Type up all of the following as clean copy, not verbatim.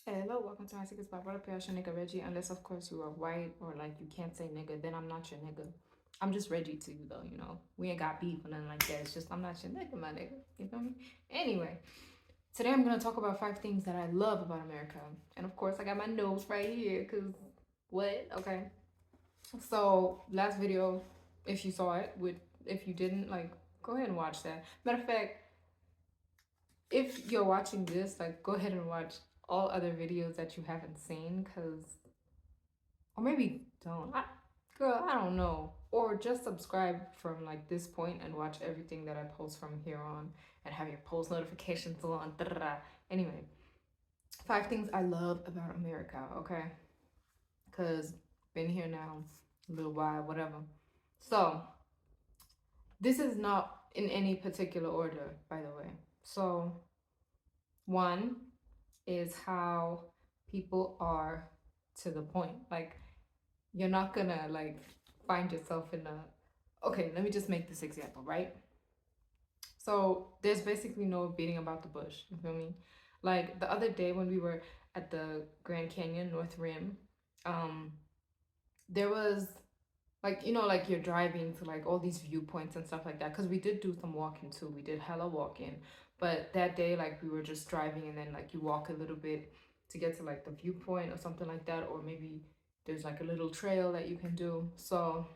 Hello, welcome to my secret spot. What up, y'all? It's your nigga Reggie. Unless, of course, you are white or like you can't say nigga, then I'm not your nigga. I'm just Reggie to you, though. You know, we ain't got beef or nothing like that. It's just I'm not your nigga, my nigga. You feel me? Anyway, today I'm gonna talk about 5 things that I love about America, and of course, I got my notes right here. Cause what? Okay. So last video, if you saw it, if you didn't, like, go ahead and watch that. Matter of fact, if you're watching this, like, go ahead and watch all other videos that you haven't seen, cause or maybe don't. Girl, I don't know. Or just subscribe from like this point and watch everything that I post from here on, and have your post notifications on. Anyway, 5 things I love about America. Okay, cause been here now a little while, whatever. So this is not in any particular order, by the way. So one is how people are to the point. Like, you're not gonna like find yourself in a, okay, let me just make this example, right? So there's basically no beating about the bush, you feel me? Like the other day when we were at the Grand Canyon North Rim, um there was, like, you know, like you're driving to like all these viewpoints and stuff like that, because we did do some walking too, we did hella walking. But that day, like, we were just driving, and then like you walk a little bit to get to like the viewpoint or something like that, or maybe there's like a little trail that you can do. So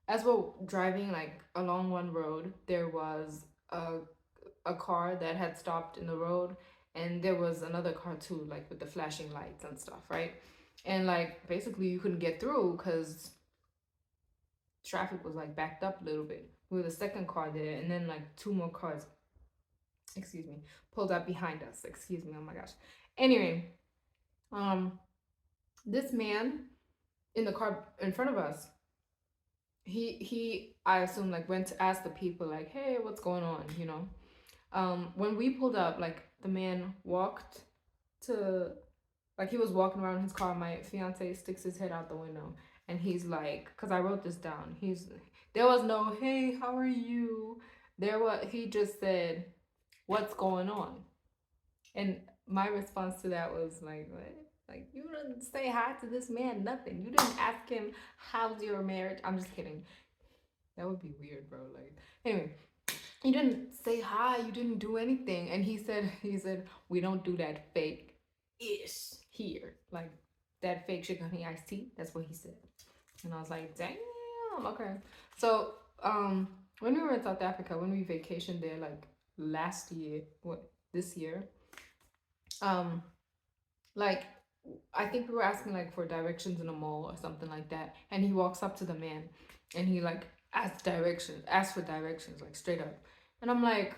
as we're driving like along one road, there was a car that had stopped in the road, and there was another car too, like with the flashing lights and stuff, right? And like basically you couldn't get through because traffic was like backed up a little bit. We were the second car there, and then like two more cars, excuse me, pulled up behind us. Excuse me, oh my gosh. Anyway, um, this man in the car in front of us, he I assume like went to ask the people like, hey, what's going on, you know? When we pulled up, like the man walked to, like, he was walking around his car. My fiance sticks his head out the window, and he's like, because I wrote this down. There was no, hey, how are you? He just said, what's going on? And my response to that was like, what? Like, you didn't say hi to this man, nothing. You didn't ask him, how's your marriage? I'm just kidding. That would be weird, bro. Like, anyway, you didn't say hi, you didn't do anything. And he said, we don't do that fake ish here. Like that fake sugar honey iced tea. That's what he said. And I was like, damn, okay. So when we were in South Africa, when we vacationed there like last year, this year, um, like, I think we were asking like for directions in a mall or something like that. And he walks up to the man, and he like asks for directions, like straight up. And I'm like,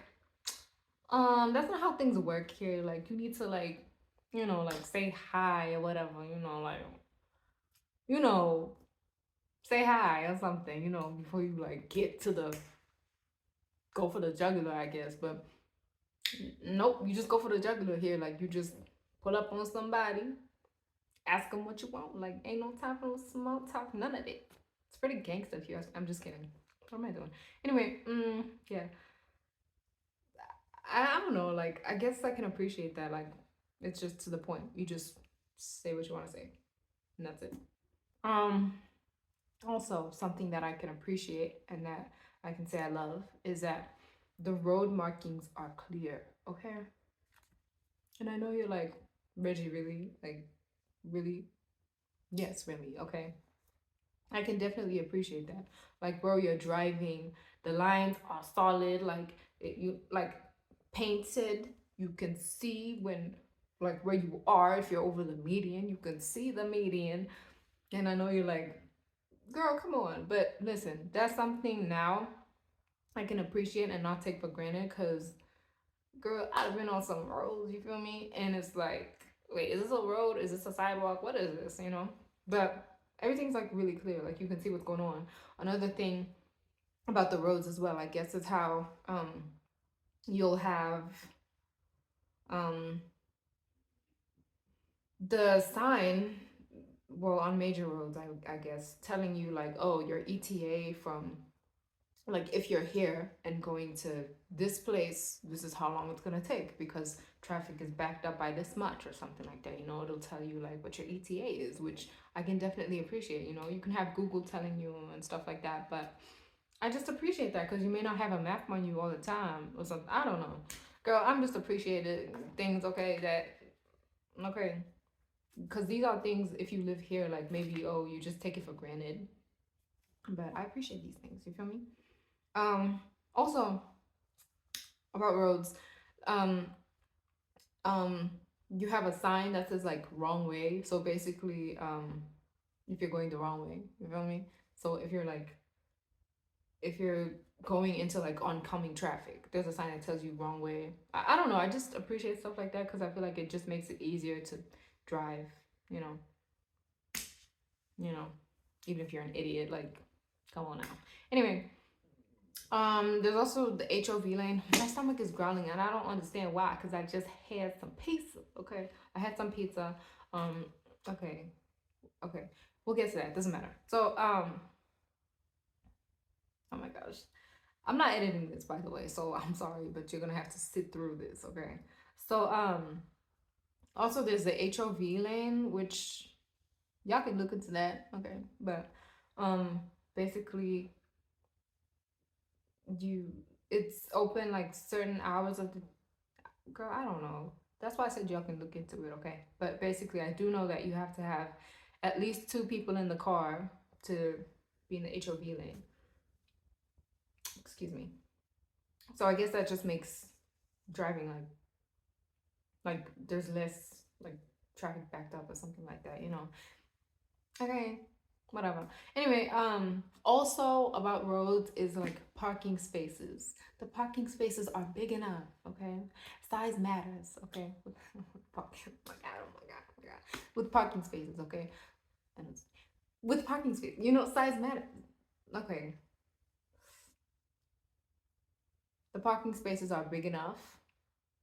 that's not how things work here. Like, you need to like, you know, like say hi or whatever, you know, like, you know, say hi or something, you know, before you like get to the go for the jugular, I guess. But nope, you just go for the jugular here. Like, you just pull up on somebody, ask them what you want. Like, ain't no time for no small talk, none of it. It's pretty gangster if you ask. I'm just kidding. What am I doing? Anyway, yeah. I don't know. Like, I guess I can appreciate that. Like, it's just to the point. You just say what you want to say, and that's it. Um. Also, something that I can appreciate and that I can say I love is that the road markings are clear. Okay. And I know you're like, Reggie, really? Like, really? Yes, really. Okay. I can definitely appreciate that. Like, bro, you're driving, the lines are solid, like you like painted. You can see when, like, where you are. If you're over the median, you can see the median. And I know you're like, girl, come on. But listen, that's something now I can appreciate and not take for granted. Cause girl, I've been on some roads, you feel me? And it's like, wait, is this a road? Is this a sidewalk? What is this? You know? But everything's like really clear. Like, you can see what's going on. Another thing about the roads as well, I guess, is how you'll have um the sign, well, on major roads, I guess, telling you like, oh, your ETA from like if you're here and going to this place, this is how long it's gonna take because traffic is backed up by this much or something like that. You know, it'll tell you like what your ETA is, which I can definitely appreciate. You know, you can have Google telling you and stuff like that, but I just appreciate that because you may not have a map on you all the time or something. I don't know, girl. I'm just appreciating things. Okay, that okay, because these are things. If you live here, like maybe you just take it for granted, but I appreciate these things. You feel me? Also about roads, um, um, you have a sign that says like wrong way. So basically, if you're going the wrong way, you feel me? So if you're going into like oncoming traffic, there's a sign that tells you wrong way. I don't know. I just appreciate stuff like that because I feel like it just makes it easier to drive. You know, you know, even if you're an idiot, like, come on now. Anyway, there's also the HOV lane. My stomach is growling and I don't understand why, because I just had some pizza. Okay. I had some pizza. Um, okay. Okay. We'll get to that. Doesn't matter. So, oh my gosh. I'm not editing this by the way, so I'm sorry, but you're gonna have to sit through this, okay? So, also there's the HOV lane, which y'all can look into that, okay? But basically you it's open like certain hours of the girl, I don't know. That's why I said y'all can look into it, okay? But basically, I do know that you have to have at least two people in the car to be in the HOV lane. Excuse me. So I guess that just makes driving like there's less like traffic backed up or something like that, you know. Okay, whatever. Anyway, also about roads is like parking spaces. The parking spaces are big enough, okay? Size matters, okay? Parking, oh my god, oh my god, oh my god. With parking spaces, okay? And with parking space, you know, size matters. Okay. The parking spaces are big enough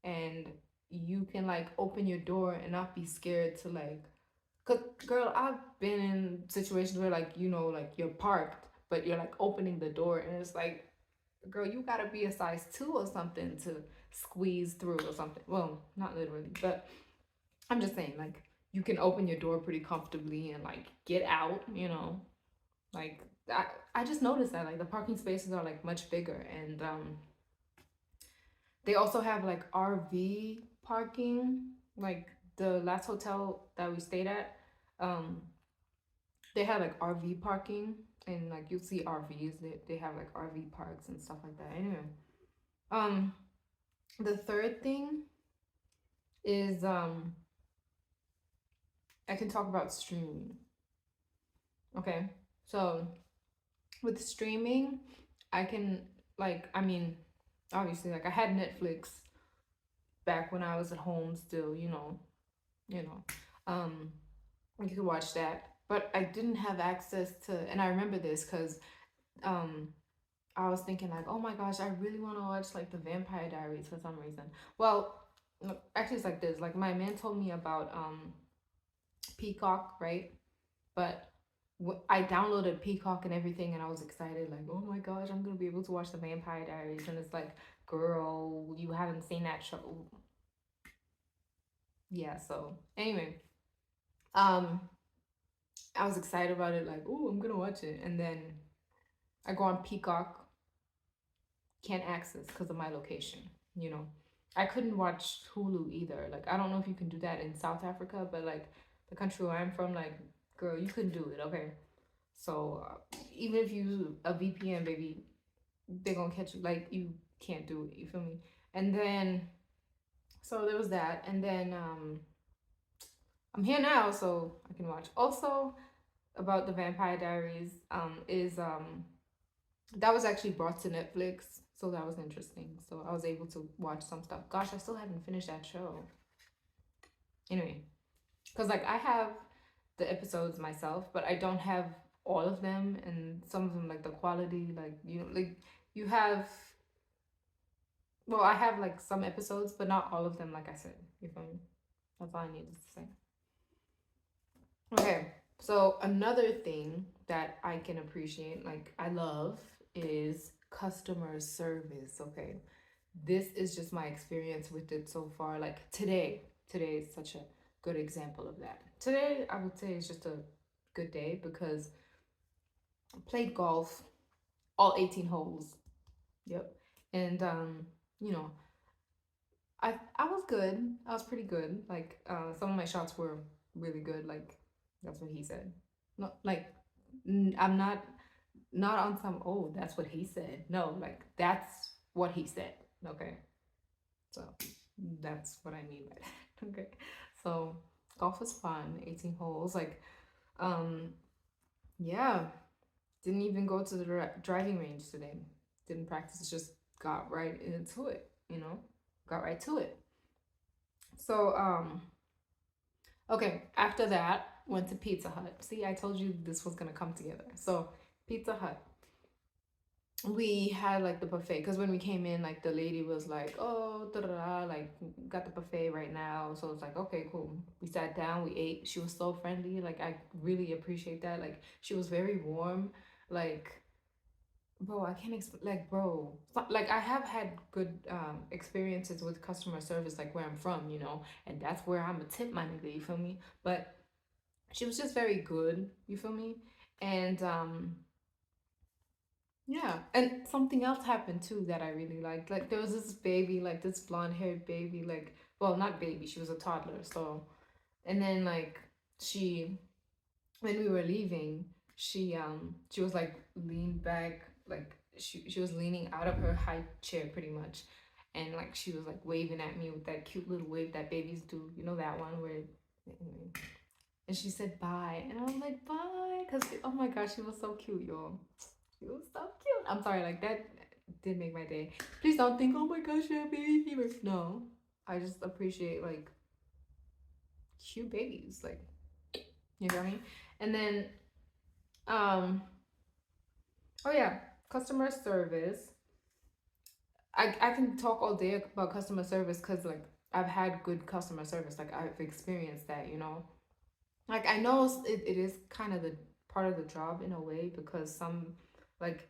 and you can like open your door and not be scared to like. Cause girl, I've been in situations where like you know like you're parked, but you're like opening the door and it's like, girl, you gotta be a size 2 or something to squeeze through or something. Well, not literally, but I'm just saying like you can open your door pretty comfortably and like get out. You know, like I just noticed that like the parking spaces are like much bigger and they also have like RV parking. Like the last hotel that we stayed at, um, they had like RV parking and like you see RVs. They have like RV parks and stuff like that. Anyway, um, the third thing is I can talk about streaming. Okay, so with streaming, I can like I mean, obviously like I had Netflix back when I was at home still. You know, um, you could watch that, but I didn't have access to. And I remember this because um I was thinking like, oh my gosh, I really want to watch like the Vampire Diaries for some reason. Well, no, actually, it's like this. Like my man told me about Peacock, right? But I downloaded Peacock and everything, and I was excited, like, oh my gosh, I'm gonna be able to watch the Vampire Diaries. And it's like, girl, you haven't seen that show. Yeah. So anyway, um, I was excited about it, like, oh, I'm gonna watch it, and then I go on Peacock, can't access because of my location. You know, I couldn't watch Hulu either. Like, I don't know if you can do that in South Africa, but like the country where I'm from, like, girl, you couldn't do it. Okay, so even if you use a VPN, baby, they gonna catch you. Like, you can't do it. You feel me? And then so there was that, and then I'm here now, so I can watch. Also about the Vampire Diaries, is that was actually brought to Netflix, so that was interesting. So I was able to watch some stuff. Gosh, I still haven't finished that show. Anyway, because like I have the episodes myself, but I don't have all of them, and some of them like the quality, like like you have. Well, I have like some episodes, but not all of them. Like I said, you feel me? That's all I needed to say. Okay, so another thing that I can appreciate, like I love, is customer service, okay? This is just my experience with it so far. Like today is such a good example of that. Today, I would say, is just a good day because I played golf, all 18 holes. Yep. And you know, I was good. I was pretty good. Like some of my shots were really good. Like that's what he said. Not like I'm not on some, oh, that's what he said. No, like that's what he said. Okay. So that's what I mean by that. Okay. So golf was fun, 18 holes. Like, um, yeah. Didn't even go to the driving range today. Didn't practice, just got right into it, you know? Got right to it. So, okay, after that, went to Pizza Hut. See, I told you this was gonna come together. So, Pizza Hut, we had like the buffet because when we came in, like the lady was like, oh, da da da, like got the buffet right now. So it's like, okay, cool. We sat down, we ate. She was so friendly. Like I really appreciate that. Like she was very warm. Like, bro, I can't explain. Like, bro, like I have had good experiences with customer service, like where I'm from, you know, and that's where I'm a tip my nigga. You feel me? But she was just very good. You feel me? And yeah, and something else happened too that I really liked. Like there was this baby, like this blonde haired baby, like well, not baby, she was a toddler. So, and then like she, when we were leaving, she was like leaned back, like she was leaning out of her high chair pretty much, and like she was like waving at me with that cute little wave that babies do. You know that one where. Anyway. And she said bye, and I was like bye, cause oh my gosh, she was so cute, y'all. She was so cute. I'm sorry, like that did make my day. Please don't think, oh my gosh, yeah, baby fever. No, I just appreciate like cute babies, like you know what I mean. And then, oh yeah, customer service. I can talk all day about customer service because like I've had good customer service. Like I've experienced that, you know. Like I know it is kind of the part of the job in a way because some like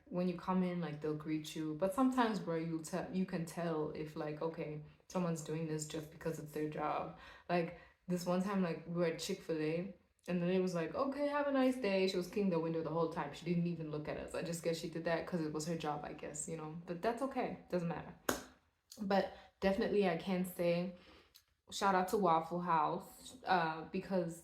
when you come in like they'll greet you, but sometimes bro you can tell if like okay someone's doing this just because it's their job. Like this one time like we were at Chick-fil-A and then it was like okay have a nice day. She was cleaning the window the whole time. She didn't even look at us. I just guess she did that because it was her job, I guess, you know. But that's okay, doesn't matter. But definitely I can say shout out to Waffle House because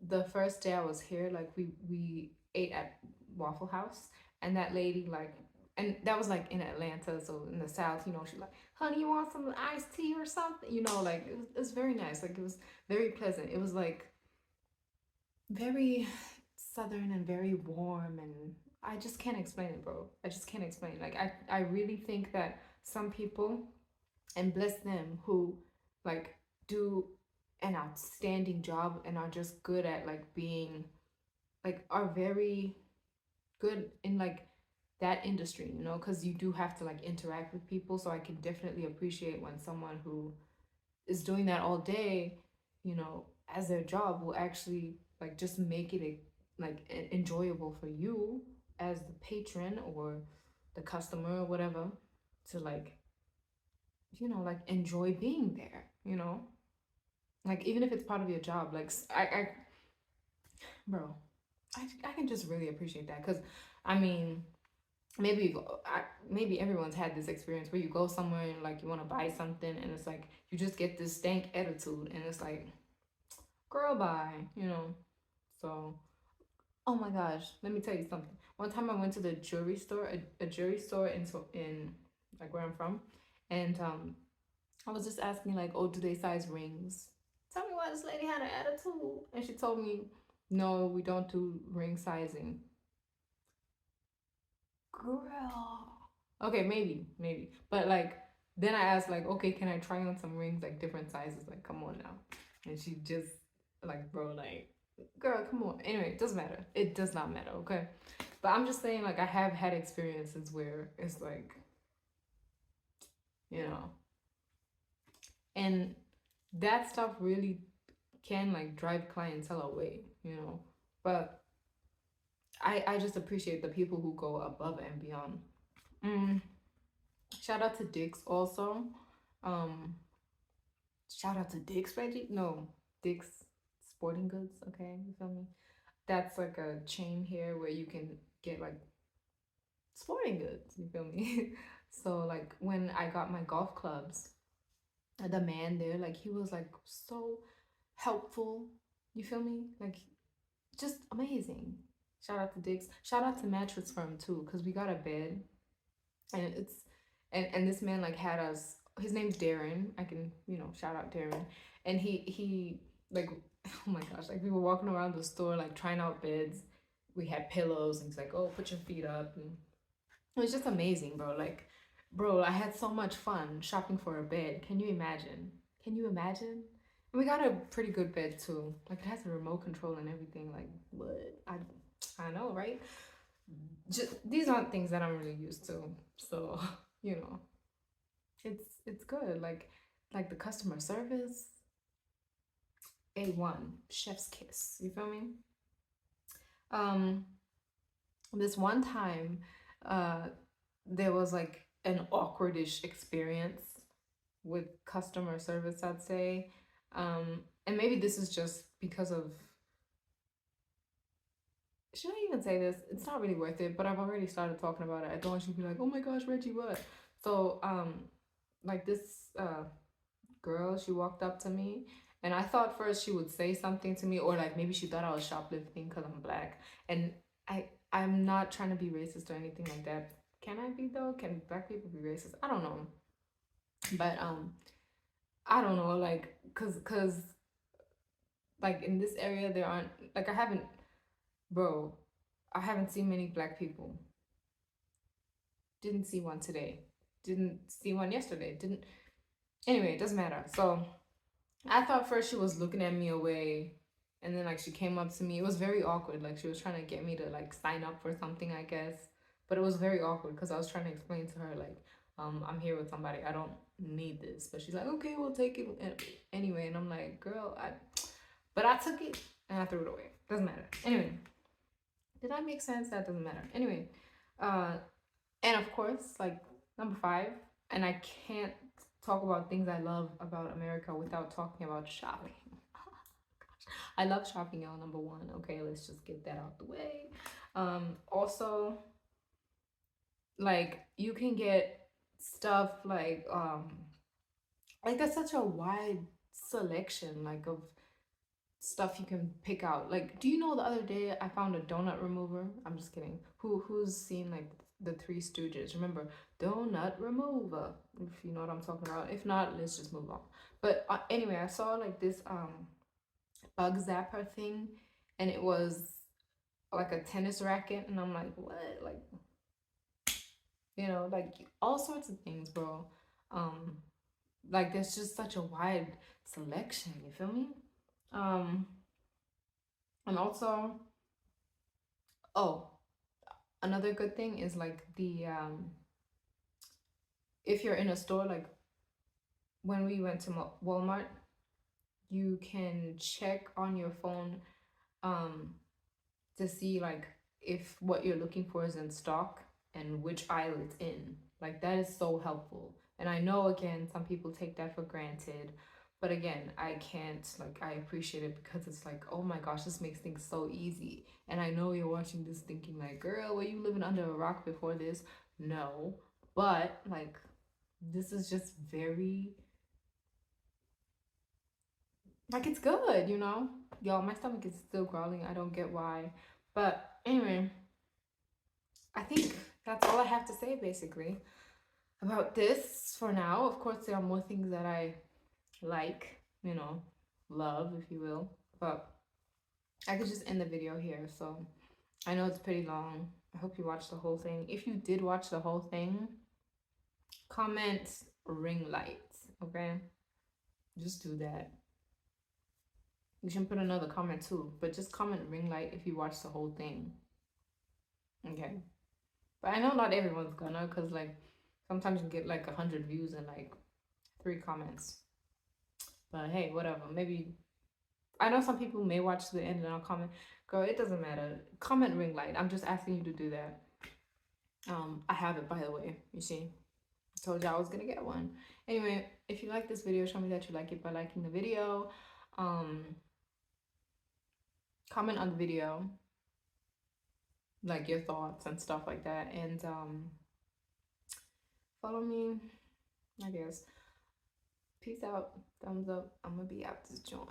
the first day I was here, like we ate at Waffle House, and that lady like, and that was like in Atlanta, so in the South, you know, she's like, "Honey, you want some iced tea or something?" You know, like it was very nice, like it was very pleasant. It was like very southern and very warm, and I just can't explain it, bro. I just can't explain. Like I really think that some people, and bless them, who like do an outstanding job and are just good at like being like are very good in like that industry, you know, because you do have to like interact with people. So I can definitely appreciate when someone who is doing that all day, you know, as their job will actually like just make it like enjoyable for you as the patron or the customer or whatever to like, you know, like enjoy being there, you know, like even if it's part of your job. Like bro, I can just really appreciate that because I mean maybe maybe everyone's had this experience where you go somewhere and like you want to buy something and it's like you just get this stank attitude and it's like girl bye, you know. So oh my gosh, let me tell you something. One time I went to the jewelry store, a jewelry store in like where I'm from, and I was just asking like, oh, do they size rings? Tell me why this lady had an attitude. And she told me, no, we don't do ring sizing. Girl. Okay, maybe. But like then I asked like, okay, can I try on some rings like different sizes? Like, come on now. And she just like, bro, like, girl, come on. Anyway, it doesn't matter. It does not matter, okay? But I'm just saying, like, I have had experiences where it's like, you know, and that stuff really can like drive clientele away, you know. But I just appreciate the people who go above and beyond. Mm, shout out to Dick's also. Um, shout out to Dick's, Reggie. No, Dick's Sporting Goods. Okay, you feel me? That's like a chain here where you can get like sporting goods. You feel me? So like when I got my golf clubs, the man there, like he was like so helpful. You feel me? Like just amazing. Shout out to Dick's. Shout out to Mattress Firm too, cause we got a bed, and it's and this man like had us. His name's Darren. I can shout out Darren, and he like oh my gosh, like we were walking around the store like trying out beds. We had pillows, and he's like, oh, put your feet up, and it was just amazing, bro. Like, bro, I had so much fun shopping for a bed. Can you imagine? Can you imagine? And we got a pretty good bed too. Like it has a remote control and everything. Like what? I know, right? Just these aren't things that I'm really used to. So, you know, it's good. Like the customer service, A1, chef's kiss. You feel me? Um, this one time, uh, there was like an awkwardish experience with customer service, I'd say. And maybe this is just because of, should I even say this? It's not really worth it, but I've already started talking about it. I don't want you to be like, oh my gosh, Reggie, what? So, like this girl, she walked up to me, and I thought first she would say something to me, or like maybe she thought I was shoplifting because I'm black. And I'm not trying to be racist or anything like that. Can I be though? Can black people be racist? I don't know. But I don't know, like cause like in this area there aren't like bro, I haven't seen many black people. Didn't see one today. Didn't see one yesterday. Didn't Anyway, it doesn't matter. So I thought first she was looking at me away, and then like she came up to me. It was very awkward. Like she was trying to get me to like sign up for something, I guess. But it was very awkward because I was trying to explain to her like, I'm here with somebody. I don't need this. But she's like, okay, we'll take it anyway. And I'm like, girl, but I took it and I threw it away. Doesn't matter. Anyway, did that make sense? That doesn't matter. Anyway, uh, and of course, like number 5, and I can't talk about things I love about America without talking about shopping. I love shopping, y'all. Number 1. Okay, let's just get that out the way. Also, like you can get stuff like there's such a wide selection like of stuff you can pick out. Like, do you know the other day I found a donut remover? I'm just kidding. Who's seen like the Three Stooges? Remember, donut remover. If you know what I'm talking about. If not, let's just move on. But anyway, I saw like this bug zapper thing, and it was like a tennis racket, and I'm like, what? Like, like all sorts of things, bro. Um, like there's just such a wide selection. You feel me? Um, and also, oh, another good thing is like the if you're in a store, like when we went to Walmart, you can check on your phone um to see like if what you're looking for is in stock and which aisle it's in. Like that is so helpful. And I know again some people take that for granted, but again, I can't, like, I appreciate it because it's like, oh my gosh, this makes things so easy. And I know you're watching this thinking like, girl, were you living under a rock before this? No. But like this is just very, like, it's good, Y'all, my stomach is still growling. I don't get why. But anyway, I think that's all I have to say basically about this for now. Of course, there are more things that I like, love, if you will. But I could just end the video here. So I know it's pretty long. I hope you watched the whole thing. If you did watch the whole thing, comment ring light, okay? Just do that. You can put another comment too, but just comment ring light if you watch the whole thing. Okay. But I know not everyone's gonna, because like sometimes you get like 100 views and like 3 comments. But hey, whatever. Maybe I know some people may watch to the end and I'll comment. Girl, it doesn't matter. Comment ring light. I'm just asking you to do that. I have it, by the way. You see, I told you I was gonna get one. Anyway, if you like this video, show me that you like it by liking the video. Comment on the video, like your thoughts and stuff like that, and follow me, I guess. Peace out. Thumbs up. I'm gonna be out this joint.